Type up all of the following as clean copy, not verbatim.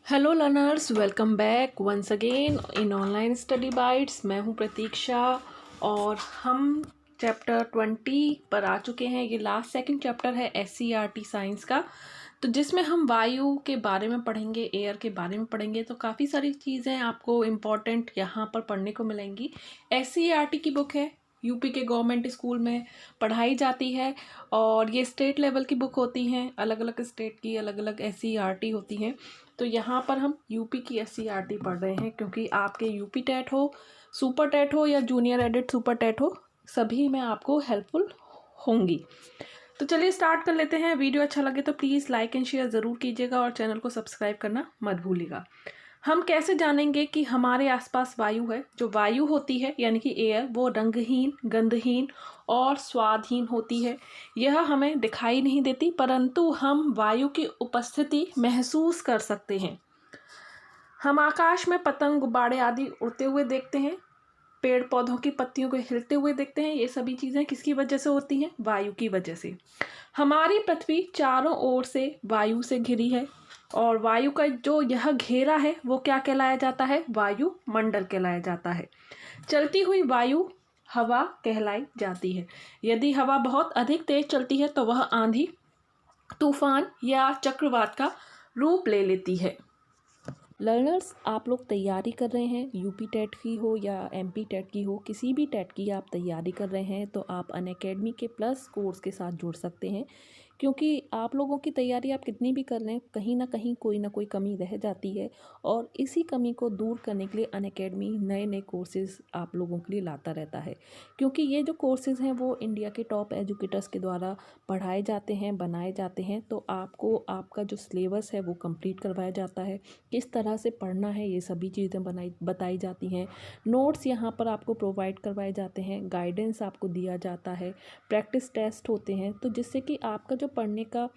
Hello learners, welcome back once again in online study bytes. मैं हूं प्रतीक्षा और हम चैप्टर 20 पर आ चुके हैं। ये लास्ट सेकंड चैप्टर है SCERT साइंस का, तो जिसमें हम वायु के बारे में पढ़ेंगे, एयर के बारे में पढ़ेंगे। तो काफ़ी सारी चीज़ें आपको इम्पॉर्टेंट यहाँ पर पढ़ने को मिलेंगी। SCERT की बुक है, यूपी के गवर्नमेंट स्कूल में पढ़ाई जाती है और ये स्टेट लेवल की बुक होती हैं। अलग अलग स्टेट की अलग अलग SCERT होती हैं। तो यहाँ पर हम यूपी की SCERT पढ़ रहे हैं, क्योंकि आपके यूपी टेट हो, सुपर टेट हो या जूनियर एडिट सुपर टेट हो, सभी में आपको हेल्पफुल होंगी। तो चलिए स्टार्ट कर लेते हैं। वीडियो अच्छा लगे तो प्लीज़ लाइक एंड शेयर ज़रूर कीजिएगा और चैनल को सब्सक्राइब करना मत भूलिएगा। हम कैसे जानेंगे कि हमारे आसपास वायु है? जो वायु होती है यानी कि एयर, वो रंगहीन, गंधहीन और स्वादहीन होती है। यह हमें दिखाई नहीं देती, परंतु हम वायु की उपस्थिति महसूस कर सकते हैं। हम आकाश में पतंग, गुब्बारे आदि उड़ते हुए देखते हैं, पेड़ पौधों की पत्तियों को हिलते हुए देखते हैं। ये सभी चीज़ें किसकी वजह से होती हैं? वायु की वजह से। हमारी पृथ्वी चारों ओर से वायु से घिरी है और वायु का जो यह घेरा है वो क्या कहलाया जाता है? वायुमंडल कहलाया जाता है। चलती हुई वायु हवा कहलाई जाती है। यदि हवा बहुत अधिक तेज चलती है तो वह आंधी, तूफान या चक्रवात का रूप ले लेती है। लर्नर्स, आप लोग तैयारी कर रहे हैं, यूपी टेट की हो या MP टेट की हो, किसी भी टेट की आप तैयारी कर रहे हैं तो आप अनअकैडमी के प्लस कोर्स के साथ जुड़ सकते हैं। क्योंकि आप लोगों की तैयारी आप कितनी भी कर लें, कहीं ना कहीं कोई ना कोई कमी रह जाती है और इसी कमी को दूर करने के लिए अनअकैडमी नए नए कोर्सेज़ आप लोगों के लिए लाता रहता है। क्योंकि ये जो कोर्सेज़ हैं वो इंडिया के टॉप एजुकेटर्स के द्वारा पढ़ाए जाते हैं, बनाए जाते हैं। तो आपको आपका जो सिलेबस है वो कंप्लीट करवाया जाता है, किस तरह से पढ़ना है ये सभी चीज़ें बताई जाती हैं। नोट्स यहाँ पर आपको प्रोवाइड करवाए जाते हैं, गाइडेंस आपको दिया जाता है, प्रैक्टिस टेस्ट होते हैं। तो जिससे कि आपका जो पढ़ने का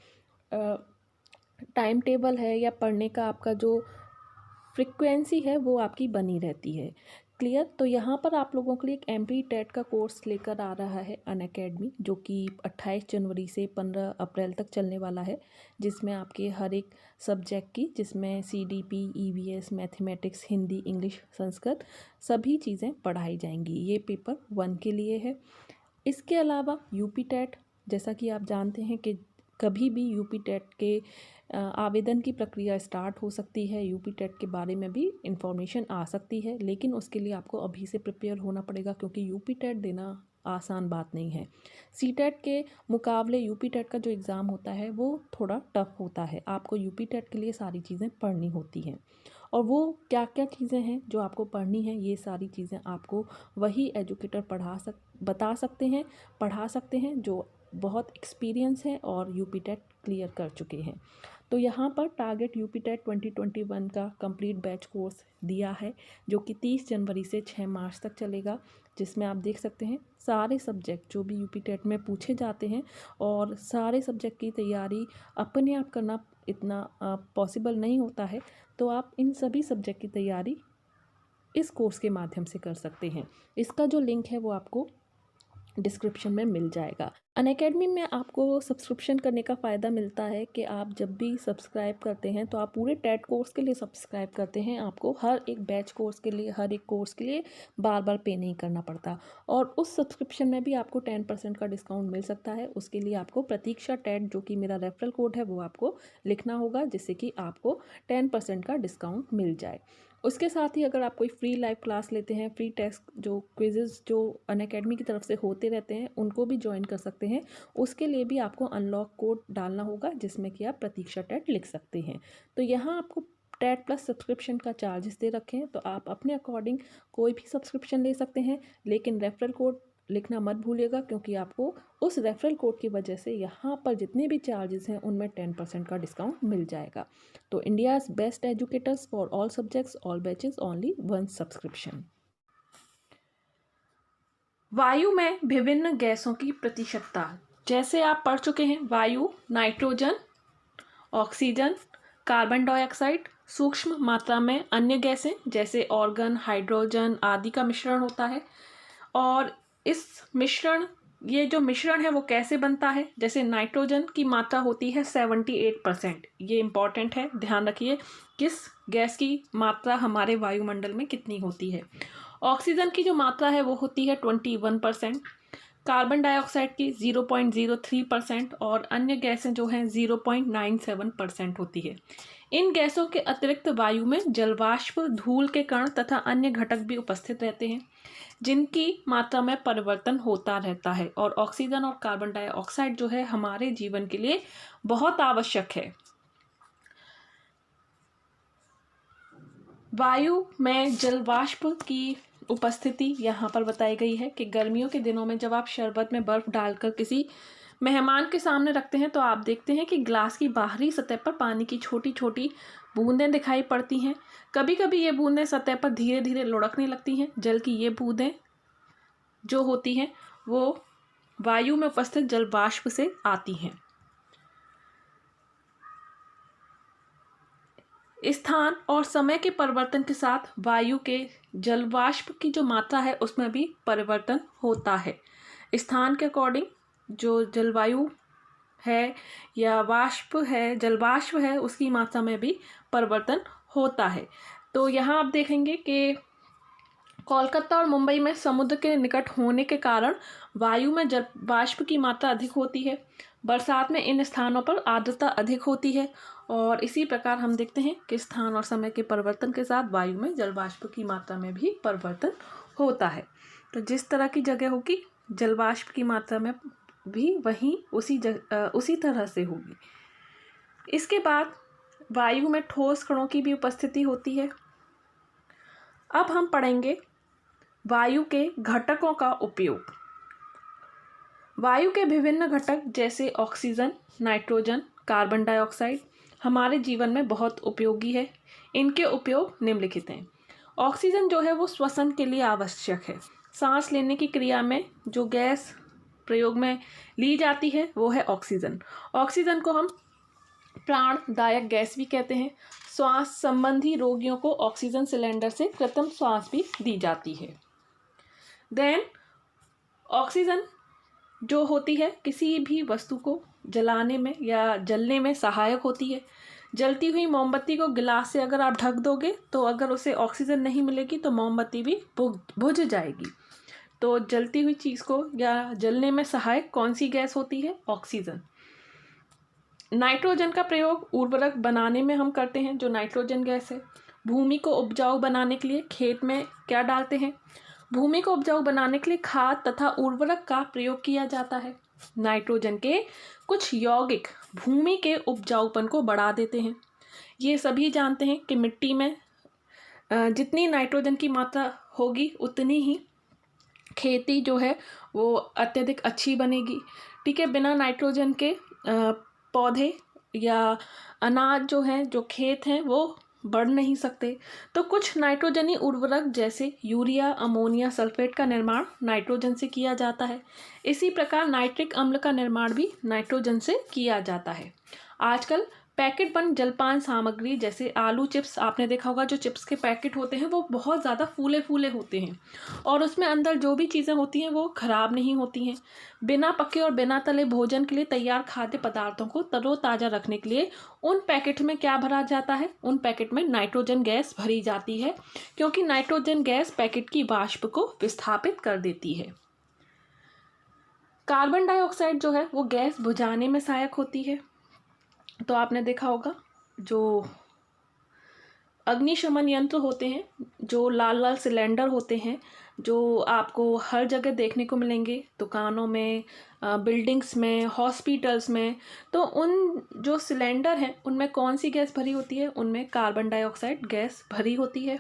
टाइम टेबल है या पढ़ने का आपका जो फ्रिक्वेंसी है वो आपकी बनी रहती है। क्लियर? तो यहाँ पर आप लोगों के लिए एक MP टेट का कोर्स लेकर आ रहा है अनअकैडमी, जो कि 28 जनवरी से 15 अप्रैल तक चलने वाला है, जिसमें आपके हर एक सब्जेक्ट की, जिसमें CDP, EVS, mathematics, Hindi, English, Sanskrit सभी चीज़ें पढ़ाई जाएंगी। ये पेपर 1 के लिए है। इसके अलावा यूपी टेट, जैसा कि आप जानते हैं कि कभी भी यूपी टेट के आवेदन की प्रक्रिया स्टार्ट हो सकती है, यूपी टेट के बारे में भी इंफॉर्मेशन आ सकती है, लेकिन उसके लिए आपको अभी से प्रिपेयर होना पड़ेगा, क्योंकि यूपी टेट देना आसान बात नहीं है। CTET के मुकाबले यूपी टेट का जो एग्ज़ाम होता है वो थोड़ा टफ होता है। आपको यूपी टेट के लिए सारी चीज़ें पढ़नी होती हैं और वो क्या क्या चीज़ें हैं जो आपको पढ़नी है, ये सारी चीज़ें आपको वही एजुकेटर बता सकते हैं, पढ़ा सकते हैं, जो बहुत एक्सपीरियंस है और यूपी टेट क्लियर कर चुके हैं। तो यहाँ पर टारगेट यूपी टेट 2021 का कंप्लीट बैच कोर्स दिया है, जो कि 30 जनवरी से 6 मार्च तक चलेगा, जिसमें आप देख सकते हैं सारे सब्जेक्ट जो भी यूपी टेट में पूछे जाते हैं। और सारे सब्जेक्ट की तैयारी अपने आप करना इतना पॉसिबल नहीं होता है, तो आप इन सभी सब्जेक्ट की तैयारी इस कोर्स के माध्यम से कर सकते हैं। इसका जो लिंक है वो आपको डिस्क्रिप्शन में मिल जाएगा। अनअकैडमी में आपको सब्सक्रिप्शन करने का फ़ायदा मिलता है कि आप जब भी सब्सक्राइब करते हैं तो आप पूरे टेट कोर्स के लिए सब्सक्राइब करते हैं, आपको हर एक बैच कोर्स के लिए, हर एक कोर्स के लिए बार बार पे नहीं करना पड़ता। और उस सब्सक्रिप्शन में भी आपको 10% का डिस्काउंट मिल सकता है। उसके लिए आपको प्रतीक्षा टेट, जो कि मेरा रेफरल कोड है, वो आपको लिखना होगा, जिससे कि आपको 10% का डिस्काउंट मिल जाए। उसके साथ ही अगर आप कोई फ्री लाइव क्लास लेते हैं, फ्री टेस्ट जो क्विज़ेज़ जो अनअकैडमी की तरफ से होते रहते हैं, उनको भी ज्वाइन कर सकते हैं। उसके लिए भी आपको अनलॉक कोड डालना होगा, जिसमें कि आप प्रतीक्षा टेट लिख सकते हैं। तो यहाँ आपको टेट प्लस सब्सक्रिप्शन का चार्जेस दे रखे हैं, तो आप अपने अकॉर्डिंग कोई भी सब्सक्रिप्शन ले सकते हैं, लेकिन रेफरल कोड लिखना मत भूलिएगा, क्योंकि आपको उस रेफरल कोड की वजह से यहाँ पर जितने भी चार्जेस हैं उनमें 10% का डिस्काउंट मिल जाएगा। तो India's best educators for all subjects, all batches, only 1 subscription. वायु में विभिन्न गैसों की प्रतिशतता, जैसे आप पढ़ चुके हैं, वायु नाइट्रोजन, ऑक्सीजन, कार्बन डाइऑक्साइड, सूक्ष्म मात्रा में अन्य गैसें जैसे ऑर्गन, हाइड्रोजन आदि का मिश्रण होता है। और इस मिश्रण ये जो मिश्रण है वो कैसे बनता है, जैसे नाइट्रोजन की मात्रा होती है 78%, ये इम्पॉर्टेंट है, ध्यान रखिए किस गैस की मात्रा हमारे वायुमंडल में कितनी होती है। ऑक्सीजन की जो मात्रा है वो होती है 21%, कार्बन डाइऑक्साइड की 0.03% और अन्य गैसें जो हैं 0.97% होती है। इन गैसों के अतिरिक्त वायु में जलवाष्प, धूल के कण तथा अन्य घटक भी उपस्थित रहते हैं जिनकी मात्रा में परिवर्तन होता रहता है, और ऑक्सीजन और कार्बन डाइऑक्साइड जो है हमारे जीवन के लिए बहुत आवश्यक है। वायु में जलवाष्प की उपस्थिति यहाँ पर बताई गई है कि गर्मियों के दिनों में जब आप शरबत में बर्फ़ डालकर किसी मेहमान के सामने रखते हैं तो आप देखते हैं कि ग्लास की बाहरी सतह पर पानी की छोटी छोटी बूंदें दिखाई पड़ती हैं। कभी कभी ये बूंदें सतह पर धीरे धीरे लुढ़कने लगती हैं। जल की ये बूंदें जो होती हैं वो वायु में उपस्थित जलवाष्प से आती हैं। स्थान और समय के परिवर्तन के साथ वायु के जलवाष्प की जो मात्रा है उसमें भी परिवर्तन होता है। स्थान के अकॉर्डिंग जो जलवायु है या वाष्प है, जलवाष्प है, उसकी मात्रा में भी परिवर्तन होता है। तो यहाँ आप देखेंगे कि कोलकाता और मुंबई में समुद्र के निकट होने के कारण वायु में जलवाष्प की मात्रा अधिक होती है। बरसात में इन स्थानों पर आर्द्रता अधिक होती है, और इसी प्रकार हम देखते हैं कि स्थान और समय के परिवर्तन के साथ वायु में जलवाष्प की मात्रा में भी परिवर्तन होता है। तो जिस तरह की जगह होगी जलवाष्प की मात्रा में भी वहीं उसी तरह से होगी। इसके बाद वायु में ठोस कणों की भी उपस्थिति होती है। अब हम पढ़ेंगे वायु के घटकों का उपयोग। वायु के विभिन्न घटक जैसे ऑक्सीजन, नाइट्रोजन, कार्बन डाइऑक्साइड हमारे जीवन में बहुत उपयोगी है। इनके उपयोग निम्नलिखित हैं। ऑक्सीजन जो है वो श्वसन के लिए आवश्यक है। सांस लेने की क्रिया में जो गैस प्रयोग में ली जाती है वो है ऑक्सीजन। ऑक्सीजन को हम प्राणदायक गैस भी कहते हैं। श्वास संबंधी रोगियों को ऑक्सीजन सिलेंडर से कृत्रिम श्वास भी दी जाती है। देन ऑक्सीजन जो होती है किसी भी वस्तु को जलाने में या जलने में सहायक होती है। जलती हुई मोमबत्ती को गिलास से अगर आप ढक दोगे तो अगर उसे ऑक्सीजन नहीं मिलेगी तो मोमबत्ती भी बुझ जाएगी। तो जलती हुई चीज़ को या जलने में सहायक कौन सी गैस होती है? ऑक्सीजन। नाइट्रोजन का प्रयोग उर्वरक बनाने में हम करते हैं, जो नाइट्रोजन गैस है। भूमि को उपजाऊ बनाने के लिए खेत में क्या डालते हैं? भूमि को उपजाऊ बनाने के लिए खाद तथा उर्वरक का प्रयोग किया जाता है। नाइट्रोजन के कुछ यौगिक भूमि के उपजाऊपन को बढ़ा देते हैं। ये सभी जानते हैं कि मिट्टी में जितनी नाइट्रोजन की मात्रा होगी उतनी ही खेती जो है वो अत्यधिक अच्छी बनेगी। ठीक है, बिना नाइट्रोजन के पौधे या अनाज जो हैं, जो खेत हैं, वो बढ़ नहीं सकते। तो कुछ नाइट्रोजनी उर्वरक जैसे यूरिया, अमोनिया सल्फेट का निर्माण नाइट्रोजन से किया जाता है। इसी प्रकार नाइट्रिक अम्ल का निर्माण भी नाइट्रोजन से किया जाता है। आजकल पैकेट बंद जलपान सामग्री जैसे आलू चिप्स, आपने देखा होगा जो चिप्स के पैकेट होते हैं वो बहुत ज़्यादा फूले फूले होते हैं और उसमें अंदर जो भी चीज़ें होती हैं वो ख़राब नहीं होती हैं। बिना पके और बिना तले भोजन के लिए तैयार खाद्य पदार्थों को तरोताज़ा रखने के लिए उन पैकेट में क्या भरा जाता है? उन पैकेट में नाइट्रोजन गैस भरी जाती है, क्योंकि नाइट्रोजन गैस पैकेट की वाष्प को विस्थापित कर देती है। कार्बन डाइऑक्साइड जो है वो गैस बुझाने में सहायक होती है। तो आपने देखा होगा जो अग्निशमन यंत्र होते हैं, जो लाल लाल सिलेंडर होते हैं, जो आपको हर जगह देखने को मिलेंगे, दुकानों में, बिल्डिंग्स में, हॉस्पिटल्स में। तो उन जो सिलेंडर हैं उनमें कौन सी गैस भरी होती है? उनमें कार्बन डाइऑक्साइड गैस भरी होती है।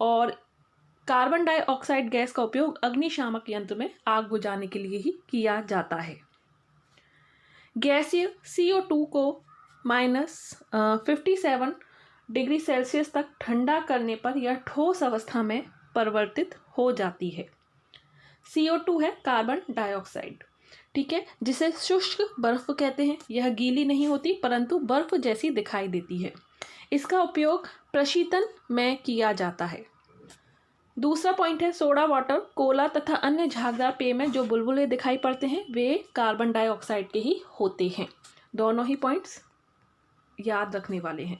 और कार्बन डाइऑक्साइड गैस का उपयोग अग्निशामक यंत्र में आग बुझाने के लिए ही किया जाता है। गैसीय CO2 को -57 डिग्री सेल्सियस तक ठंडा करने पर यह ठोस अवस्था में परिवर्तित हो जाती है। CO2 है कार्बन डाइऑक्साइड, ठीक है, जिसे शुष्क बर्फ कहते हैं। यह गीली नहीं होती परंतु बर्फ जैसी दिखाई देती है। इसका उपयोग प्रशीतन में किया जाता है। दूसरा पॉइंट है सोडा वाटर, कोला तथा अन्य झागदार पेय में जो बुलबुले दिखाई पड़ते हैं वे कार्बन डाइऑक्साइड के ही होते हैं। दोनों ही पॉइंट्स याद रखने वाले हैं।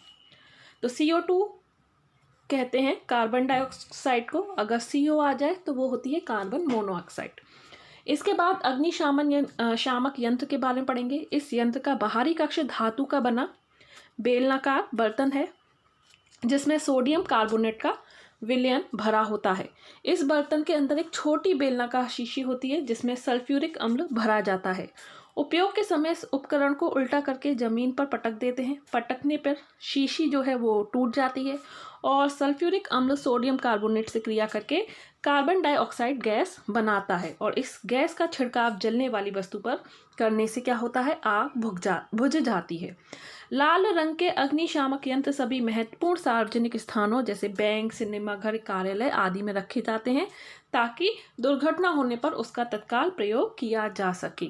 तो CO2 कहते हैं कार्बन डाइऑक्साइड को, अगर CO आ जाए तो वो होती है कार्बन मोनोऑक्साइड। इसके बाद शामक यंत्र के बारे में पढ़ेंगे। इस यंत्र का बाहरी कक्ष धातु का बना बेलनाकार बर्तन है जिसमें सोडियम कार्बोनेट का विलयन भरा होता है। इस बर्तन के अंदर एक छोटी बेलनाकार शीशी होती है जिसमें सल्फ्यूरिक अम्ल भरा जाता है। उपयोग के समय इस उपकरण को उल्टा करके ज़मीन पर पटक देते हैं। पटकने पर शीशी जो है वो टूट जाती है और सल्फ्यूरिक अम्ल सोडियम कार्बोनेट से क्रिया करके कार्बन डाइऑक्साइड गैस बनाता है और इस गैस का छिड़काव जलने वाली वस्तु पर करने से क्या होता है, आग बुझ जाती है। लाल रंग के अग्निशामक यंत्र सभी महत्वपूर्ण सार्वजनिक स्थानों जैसे बैंक, सिनेमाघर, कार्यालय आदि में रखे जाते हैं ताकि दुर्घटना होने पर उसका तत्काल प्रयोग किया जा सके।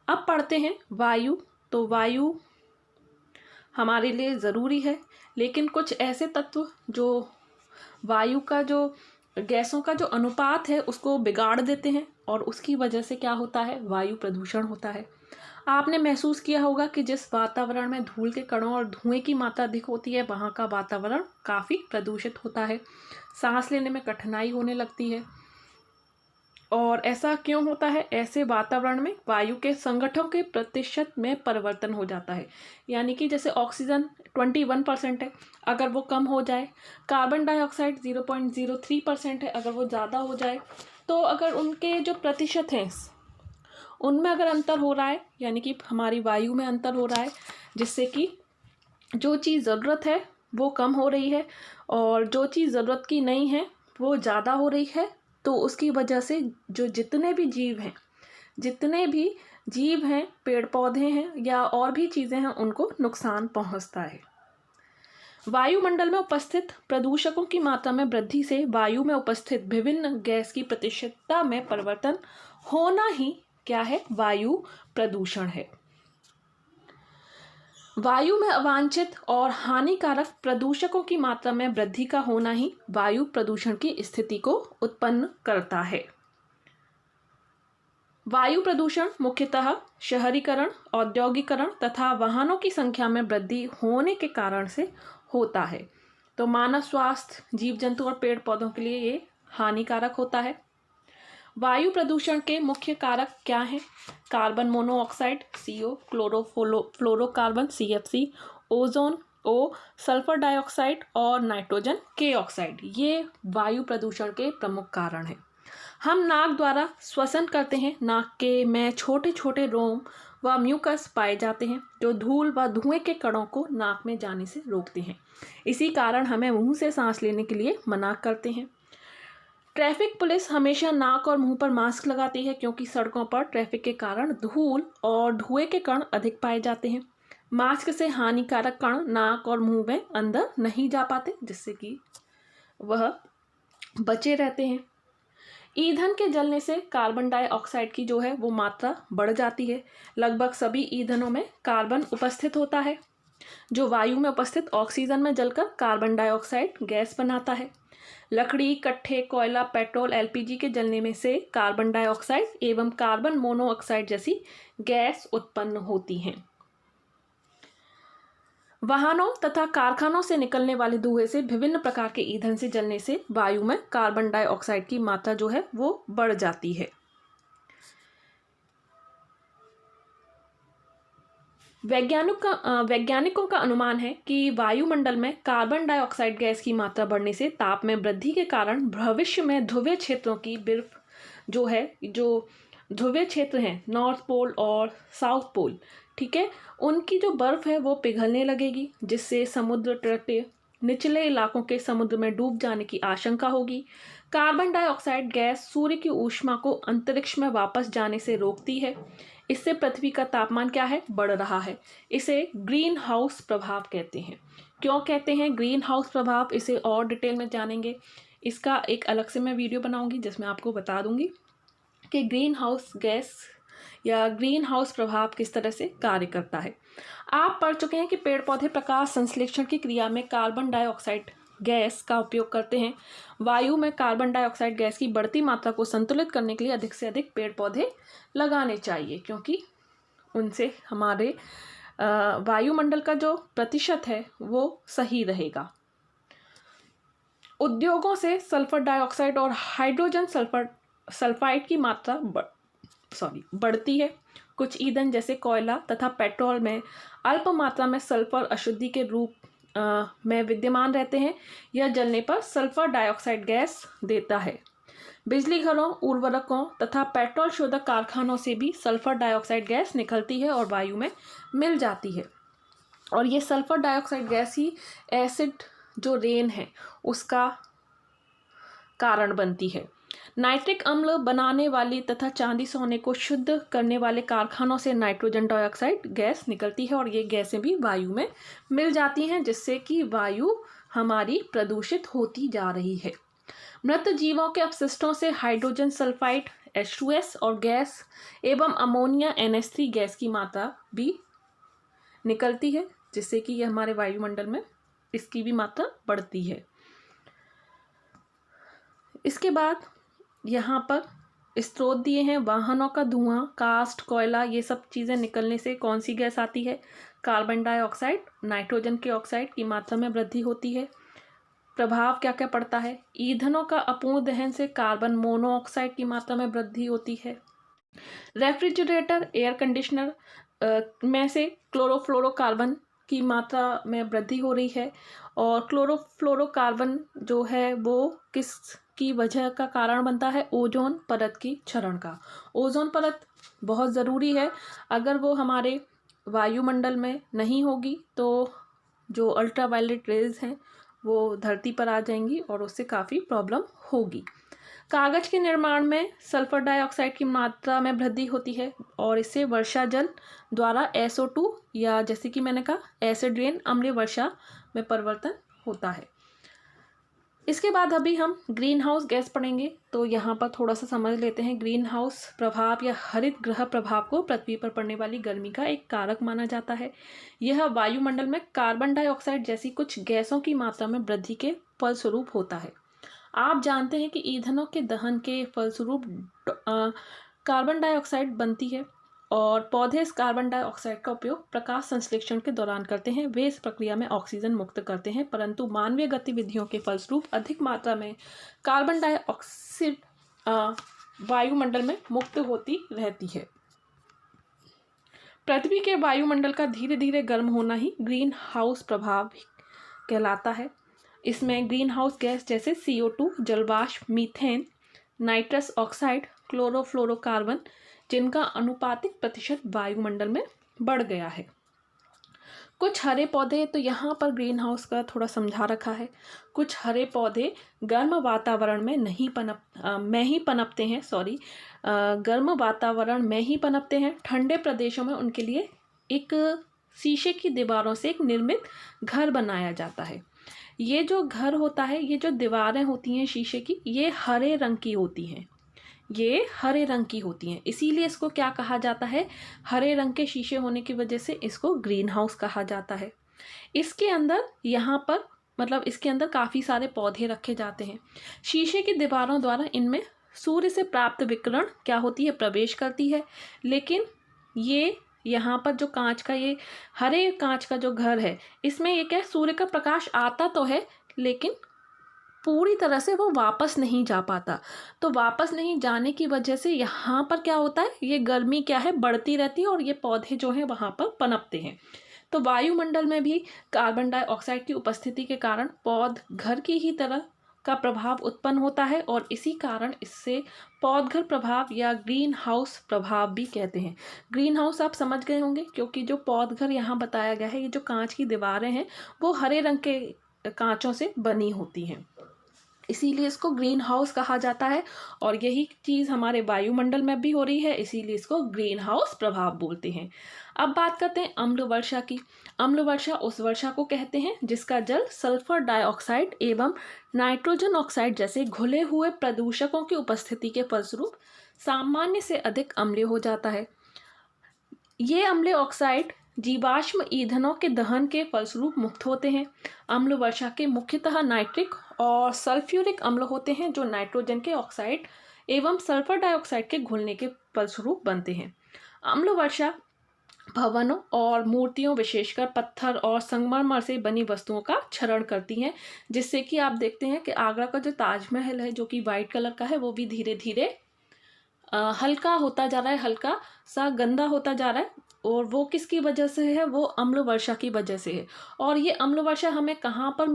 अब पढ़ते हैं वायु। तो वायु हमारे लिए ज़रूरी है, लेकिन कुछ ऐसे तत्व जो वायु का जो गैसों का जो अनुपात है उसको बिगाड़ देते हैं और उसकी वजह से क्या होता है, वायु प्रदूषण होता है। आपने महसूस किया होगा कि जिस वातावरण में धूल के कणों और धुएं की मात्रा अधिक होती है वहाँ का वातावरण काफ़ी प्रदूषित होता है, सांस लेने में कठिनाई होने लगती है। और ऐसा क्यों होता है? ऐसे वातावरण में वायु के संगठनों के प्रतिशत में परिवर्तन हो जाता है, यानी कि जैसे ऑक्सीजन 21% है, अगर वो कम हो जाए, कार्बन डाइऑक्साइड 0.03% है, अगर वो ज़्यादा हो जाए, तो अगर उनके जो प्रतिशत हैं उनमें अगर अंतर हो रहा है, यानी कि हमारी वायु में अंतर हो रहा है, जिससे कि जो चीज़ ज़रूरत है वो कम हो रही है और जो चीज़ ज़रूरत की नहीं है वो ज़्यादा हो रही है, तो उसकी वजह से जो जितने भी जीव हैं, पेड़ पौधे हैं या और भी चीज़ें हैं, उनको नुकसान पहुंचता है। वायुमंडल में उपस्थित प्रदूषकों की मात्रा में वृद्धि से वायु में उपस्थित विभिन्न गैस की प्रतिशतता में परिवर्तन होना ही क्या है, वायु प्रदूषण है। वायु में अवांछित और हानिकारक प्रदूषकों की मात्रा में वृद्धि का होना ही वायु प्रदूषण की स्थिति को उत्पन्न करता है। वायु प्रदूषण मुख्यतः शहरीकरण, औद्योगिकरण तथा वाहनों की संख्या में वृद्धि होने के कारण से होता है। तो मानव स्वास्थ्य, जीव जंतु और पेड़ पौधों के लिए ये हानिकारक होता है। वायु प्रदूषण के मुख्य कारक क्या हैं? Carbon monoxide CO, chlorofluorocarbon CFC, ozone O, sulphur dioxide और नाइट्रोजन K ऑक्साइड, ये वायु प्रदूषण के प्रमुख कारण हैं। हम नाक द्वारा श्वसन करते हैं। नाक के में छोटे छोटे रोम व म्यूकस पाए जाते हैं जो धूल व धुएं के कणों को नाक में जाने से रोकते हैं। इसी कारण हमें मुंह से सांस लेने के लिए मना करते हैं। ट्रैफिक पुलिस हमेशा नाक और मुंह पर मास्क लगाती है क्योंकि सड़कों पर ट्रैफिक के कारण धूल और धुएं के कण अधिक पाए जाते हैं। मास्क से हानिकारक कण नाक और मुंह में अंदर नहीं जा पाते, जिससे कि वह बचे रहते हैं। ईंधन के जलने से कार्बन डाइऑक्साइड की जो है वो मात्रा बढ़ जाती है। लगभग सभी ईंधनों में कार्बन उपस्थित होता है जो वायु में उपस्थित ऑक्सीजन में जलकर कार्बन डाइऑक्साइड गैस बनाता है। लकड़ी, कट्ठे, कोयला, पेट्रोल, LPG के जलने में से कार्बन डाइऑक्साइड एवं कार्बन मोनोऑक्साइड जैसी गैस उत्पन्न होती हैं। वाहनों तथा कारखानों से निकलने वाले धुएं से विभिन्न प्रकार के ईंधन से जलने से वायु में कार्बन डाइऑक्साइड की मात्रा जो है वो बढ़ जाती है। वैज्ञानिकों का अनुमान है कि वायुमंडल में कार्बन डाइऑक्साइड गैस की मात्रा बढ़ने से ताप में वृद्धि के कारण भविष्य में ध्रुवीय क्षेत्रों की बर्फ जो है, जो ध्रुवीय क्षेत्र हैं नॉर्थ पोल और साउथ पोल, ठीक है, उनकी जो बर्फ़ है वो पिघलने लगेगी, जिससे समुद्र तटीय निचले इलाकों के समुद्र में डूब जाने की आशंका होगी। कार्बन डाइऑक्साइड गैस सूर्य की ऊष्मा को अंतरिक्ष में वापस जाने से रोकती है। इससे पृथ्वी का तापमान क्या है, बढ़ रहा है। इसे ग्रीन हाउस प्रभाव कहते हैं। क्यों कहते हैं ग्रीन हाउस प्रभाव, इसे और डिटेल में जानेंगे। इसका एक अलग से मैं वीडियो बनाऊंगी जिसमें आपको बता दूंगी कि ग्रीन हाउस गैस या ग्रीन हाउस प्रभाव किस तरह से कार्य करता है। आप पढ़ चुके हैं कि पेड़ पौधे प्रकाश संश्लेषण की क्रिया में कार्बन डाइऑक्साइड गैस का उपयोग करते हैं। वायु में कार्बन डाइऑक्साइड गैस की बढ़ती मात्रा को संतुलित करने के लिए अधिक से अधिक पेड़ पौधे लगाने चाहिए, क्योंकि उनसे हमारे वायुमंडल का जो प्रतिशत है वो सही रहेगा। उद्योगों से सल्फर डाइऑक्साइड और हाइड्रोजन सल्फाइड की मात्रा बढ़ती है। कुछ ईंधन जैसे कोयला तथा पेट्रोल में अल्प मात्रा में सल्फर अशुद्धि के रूप में विद्यमान रहते हैं। यह जलने पर सल्फर डाइऑक्साइड गैस देता है। बिजली घरों, उर्वरकों तथा पेट्रोल शोधक कारखानों से भी सल्फर डाइऑक्साइड गैस निकलती है और वायु में मिल जाती है। और ये सल्फर डाइऑक्साइड गैस ही एसिड जो रेन है उसका कारण बनती है। नाइट्रिक अम्ल बनाने वाली तथा चांदी सोने को शुद्ध करने वाले कारखानों से नाइट्रोजन डाइऑक्साइड गैस निकलती है और ये गैसें भी वायु में मिल जाती हैं, जिससे कि वायु हमारी प्रदूषित होती जा रही है। मृत जीवों के अपशिष्टों से हाइड्रोजन सल्फाइड H2S और गैस एवं अमोनिया NH3 गैस की मात्रा भी निकलती है, जिससे कि यह हमारे वायुमंडल में इसकी भी मात्रा बढ़ती है। इसके बाद यहाँ पर स्रोत दिए हैं। वाहनों का धुआं, कास्ट, कोयला, ये सब चीज़ें निकलने से कौन सी गैस आती है? कार्बन डाइऑक्साइड, नाइट्रोजन के ऑक्साइड की मात्रा में वृद्धि होती है। प्रभाव क्या क्या पड़ता है? ईंधनों का अपूर्ण दहन से कार्बन मोनोऑक्साइड की मात्रा में वृद्धि होती है। रेफ्रिजरेटर, एयर कंडीशनर में से क्लोरोफ्लोरोकार्बन की मात्रा में वृद्धि हो रही है। और क्लोरोफ्लोरोकार्बन जो है वो किस की वजह का कारण बनता है? ओजोन परत की क्षरण का। ओजोन परत बहुत ज़रूरी है। अगर वो हमारे वायुमंडल में नहीं होगी तो जो अल्ट्रावायलेट रेज हैं वो धरती पर आ जाएंगी और उससे काफ़ी प्रॉब्लम होगी। कागज़ के निर्माण में सल्फर डाइऑक्साइड की मात्रा में वृद्धि होती है और इससे वर्षा जल द्वारा SO2 या जैसे कि मैंने कहा एसिड रेन, अम्लीय वर्षा में परिवर्तन होता है। इसके बाद अभी हम ग्रीन हाउस गैस पढ़ेंगे, तो यहाँ पर थोड़ा सा समझ लेते हैं। ग्रीन हाउस प्रभाव या हरित गृह प्रभाव को पृथ्वी पर पड़ने वाली गर्मी का एक कारक माना जाता है। यह वायुमंडल में कार्बन डाइऑक्साइड जैसी कुछ गैसों की मात्रा में वृद्धि के फलस्वरूप होता है। आप जानते हैं कि ईंधनों के दहन के फलस्वरूप कार्बन डाइऑक्साइड बनती है और पौधे इस कार्बन डाइऑक्साइड का उपयोग प्रकाश संश्लेषण के दौरान करते हैं। वे इस प्रक्रिया में ऑक्सीजन मुक्त करते हैं, परंतु मानवीय गतिविधियों के फलस्वरूप अधिक मात्रा में कार्बन डाइऑक्साइड वायुमंडल में मुक्त होती रहती है। पृथ्वी के वायुमंडल का धीरे धीरे गर्म होना ही ग्रीन हाउस प्रभाव कहलाता है। इसमें ग्रीन हाउस गैस जैसे CO2, जलवाष्प, मीथेन, नाइट्रस ऑक्साइड, क्लोरोफ्लोरोकार्बन जिनका अनुपातिक प्रतिशत वायुमंडल में बढ़ गया है। कुछ हरे पौधे, तो यहाँ पर ग्रीन हाउस का थोड़ा समझा रखा है। कुछ हरे पौधे गर्म वातावरण में पनपते हैं। गर्म वातावरण में ही पनपते हैं। ठंडे प्रदेशों में उनके लिए एक शीशे की दीवारों से एक निर्मित घर बनाया जाता है। ये जो घर होता है, ये जो दीवारें होती हैं शीशे की, ये हरे रंग की होती हैं। इसीलिए इसको क्या कहा जाता है? हरे रंग के शीशे होने की वजह से इसको ग्रीन हाउस कहा जाता है। इसके अंदर काफ़ी सारे पौधे रखे जाते हैं। शीशे की दीवारों द्वारा इनमें सूर्य से प्राप्त विकिरण क्या होती है? प्रवेश करती है। लेकिन ये यहाँ पर जो कांच का, ये हरे कांच का जो घर है, इसमें ये क्या है? सूर्य का प्रकाश आता तो है लेकिन पूरी तरह से वो वापस नहीं जा पाता। तो वापस नहीं जाने की वजह से यहाँ पर क्या होता है? ये गर्मी क्या है? बढ़ती रहती है और ये पौधे जो हैं वहाँ पर पनपते हैं। तो वायुमंडल में भी कार्बन डाइऑक्साइड की उपस्थिति के कारण पौधघर की ही तरह का प्रभाव उत्पन्न होता है और इसी कारण इससे पौधघर प्रभाव या ग्रीन हाउस प्रभाव भी कहते हैं। ग्रीन हाउस आप समझ गए होंगे, क्योंकि जो पौधघर यहाँ बताया गया है, ये जो कांच की दीवारें हैं वो हरे रंग के कांचों से बनी होती हैं, इसीलिए इसको ग्रीन हाउस कहा जाता है। और यही चीज़ हमारे वायुमंडल में भी हो रही है, इसीलिए इसको ग्रीन हाउस प्रभाव बोलते हैं। अब बात करते हैं अम्ल वर्षा की। अम्ल वर्षा उस वर्षा को कहते हैं जिसका जल सल्फर डाइऑक्साइड एवं नाइट्रोजन ऑक्साइड जैसे घुले हुए प्रदूषकों की उपस्थिति के फलस्वरूप सामान्य से अधिक अम्लीय हो जाता है। ये अम्लीय ऑक्साइड जीवाश्म ईंधनों के दहन के फलस्वरूप मुक्त होते हैं। अम्ल वर्षा के मुख्यतः नाइट्रिक और सल्फ्यूरिक अम्ल होते हैं जो नाइट्रोजन के ऑक्साइड एवं सल्फर डाइऑक्साइड के घुलने के फलस्वरूप बनते हैं। अम्ल वर्षा भवनों और मूर्तियों, विशेषकर पत्थर और संगमरमर से बनी वस्तुओं का क्षरण करती हैं, जिससे कि आप देखते हैं कि आगरा का जो ताजमहल है जो कि वाइट कलर का है वो भी धीरे धीरे हल्का होता जा रहा है, हल्का सा गंदा होता जा रहा है। और वो किसकी वजह से है? वो अम्ल वर्षा की वजह से है। और ये अम्ल वर्षा हमें कहाँ पर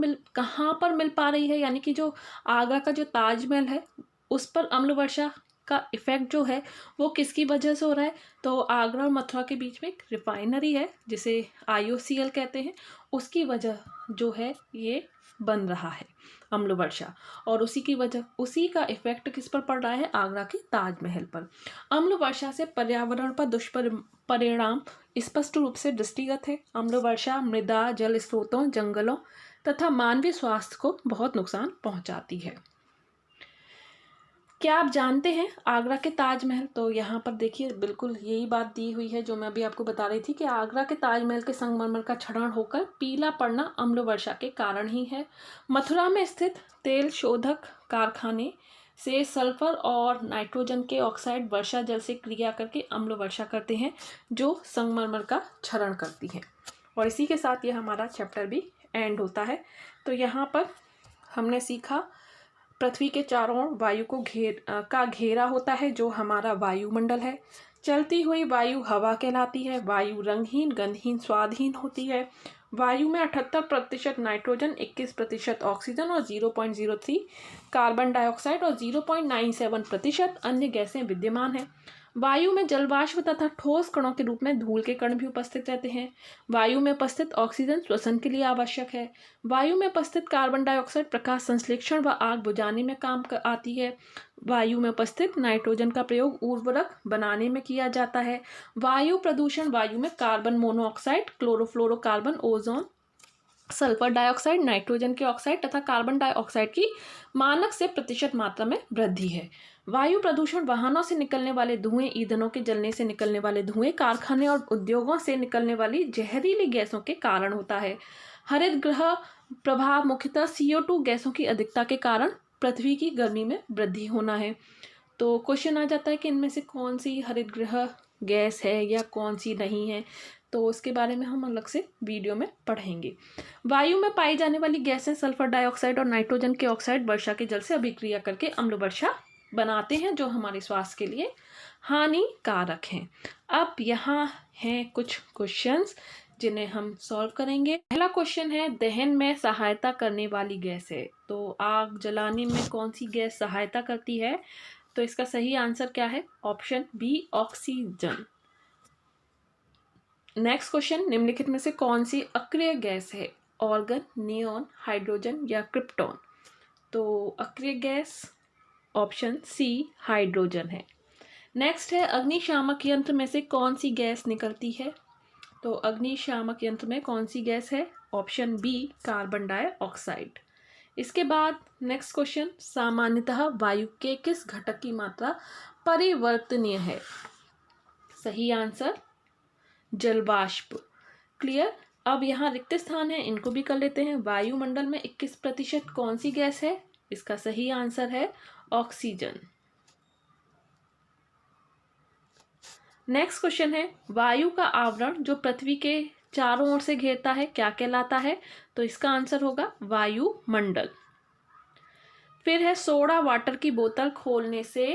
मिल पा रही है? यानी कि जो आगरा का जो ताजमहल है उस पर अम्ल वर्षा का इफेक्ट जो है वो किसकी वजह से हो रहा है? तो आगरा और मथुरा के बीच में एक रिफाइनरी है जिसे IOCL कहते हैं, उसकी वजह जो है ये बन रहा है अम्ल वर्षा। और उसी का इफेक्ट किस पर पड़ रहा है? आगरा के ताजमहल पर। अम्ल वर्षा से पर्यावरण पर दुष्परिणाम स्पष्ट रूप से दृष्टिगत है। अम्ल वर्षा मृदा, जल स्रोतों, जंगलों तथा मानवीय स्वास्थ्य को बहुत नुकसान पहुंचाती है। क्या आप जानते हैं आगरा के ताजमहल? तो यहाँ पर देखिए बिल्कुल यही बात दी हुई है जो मैं अभी आपको बता रही थी कि आगरा के ताजमहल के संगमरमर का क्षरण होकर पीला पड़ना अम्ल वर्षा के कारण ही है। मथुरा में स्थित तेल शोधक कारखाने से सल्फर और नाइट्रोजन के ऑक्साइड वर्षा जल से क्रिया करके अम्ल वर्षा करते हैं जो संगमरमर का क्षरण करती है। और इसी के साथ ये हमारा चैप्टर भी एंड होता है। तो यहाँ पर हमने सीखा पृथ्वी के चारों ओर वायु का घेरा होता है जो हमारा वायुमंडल है। चलती हुई वायु हवा कहलाती है। वायु रंगहीन, गंधहीन, स्वादहीन होती है। वायु में 78% नाइट्रोजन, 21% ऑक्सीजन और 0.03 कार्बन डाइऑक्साइड और 0.97% अन्य गैसें विद्यमान हैं। वायु में जलवाष्प तथा ठोस कणों के रूप में धूल के कण भी उपस्थित रहते हैं। वायु में उपस्थित ऑक्सीजन श्वसन के लिए आवश्यक है। वायु में उपस्थित कार्बन डाइऑक्साइड प्रकाश संश्लेषण व आग बुझाने में काम आती है। वायु में उपस्थित नाइट्रोजन का प्रयोग उर्वरक बनाने में किया जाता है। वायु प्रदूषण वायु में carbon monoxide, chlorofluorocarbon, ozone, sulphur dioxide, nitrogen के ऑक्साइड तथा कार्बन डाइऑक्साइड की मानक से प्रतिशत मात्रा में वृद्धि है। वायु प्रदूषण वाहनों से निकलने वाले धुएं, ईंधनों के जलने से निकलने वाले धुएं, कारखाने और उद्योगों से निकलने वाली जहरीली गैसों के कारण होता है। हरित गृह प्रभाव मुख्यतः CO2 गैसों की अधिकता के कारण पृथ्वी की गर्मी में वृद्धि होना है। तो क्वेश्चन आ जाता है कि इनमें से कौन सी हरित गृह गैस है या कौन सी नहीं है, तो उसके बारे में हम अलग से वीडियो में पढ़ेंगे। वायु में पाई जाने वाली गैसें सल्फर डाइऑक्साइड और नाइट्रोजन के ऑक्साइड वर्षा के जल से अभिक्रिया करके अम्ल वर्षा बनाते हैं जो हमारे स्वास्थ्य के लिए हानिकारक हैं। अब यहाँ हैं कुछ क्वेश्चंस जिन्हें हम सॉल्व करेंगे। पहला क्वेश्चन है दहन में सहायता करने वाली गैस है, तो आग जलाने में कौन सी गैस सहायता करती है? तो इसका सही आंसर क्या है? Option B, oxygen. Next question, निम्नलिखित में से कौन सी अक्रिय गैस है? ऑर्गन, नियॉन, हाइड्रोजन या क्रिप्टॉन? तो अक्रिय गैस ऑप्शन सी हाइड्रोजन है। नेक्स्ट है अग्निशामक यंत्र में से कौन सी गैस निकलती है? तो अग्निशामक यंत्र में कौन सी गैस है? Option B carbon dioxide. इसके बाद नेक्स्ट क्वेश्चन, सामान्यतः वायु के किस घटक की मात्रा परिवर्तनीय है? सही आंसर जलवाष्प। क्लियर। अब यहाँ रिक्त स्थान है, इनको भी कर लेते हैं। वायुमंडल में 21% कौन सी गैस है? इसका सही आंसर है ऑक्सीजन। नेक्स्ट क्वेश्चन है वायु का आवरण जो पृथ्वी के चारों ओर से घेरता है क्या कहलाता है? तो इसका आंसर होगा वायुमंडल। फिर है सोडा वाटर की बोतल खोलने से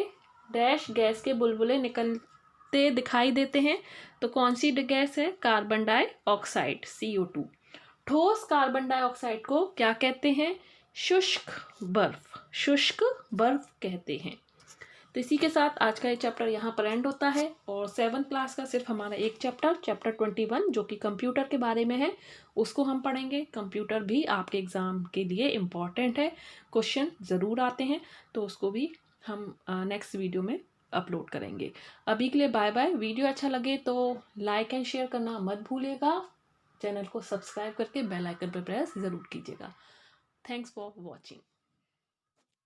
डैश गैस के बुलबुले निकलते दिखाई देते हैं, तो कौन सी गैस है? Carbon dioxide, CO2। ठोस कार्बन डाइऑक्साइड को क्या कहते हैं? शुष्क बर्फ, शुष्क बर्फ कहते हैं। तो इसी के साथ आज का ये चैप्टर यहाँ पर एंड होता है और 7th क्लास का सिर्फ हमारा एक चैप्टर 21 जो कि कंप्यूटर के बारे में है उसको हम पढ़ेंगे। कंप्यूटर भी आपके एग्ज़ाम के लिए इम्पॉर्टेंट है, क्वेश्चन ज़रूर आते हैं, तो उसको भी हम नेक्स्ट वीडियो में अपलोड करेंगे। अभी के लिए बाय बाय। वीडियो अच्छा लगे तो लाइक एंड शेयर करना मत भूलिएगा। चैनल को सब्सक्राइब करके बेल आइकन पर प्रेस ज़रूर कीजिएगा। Thanks for watching.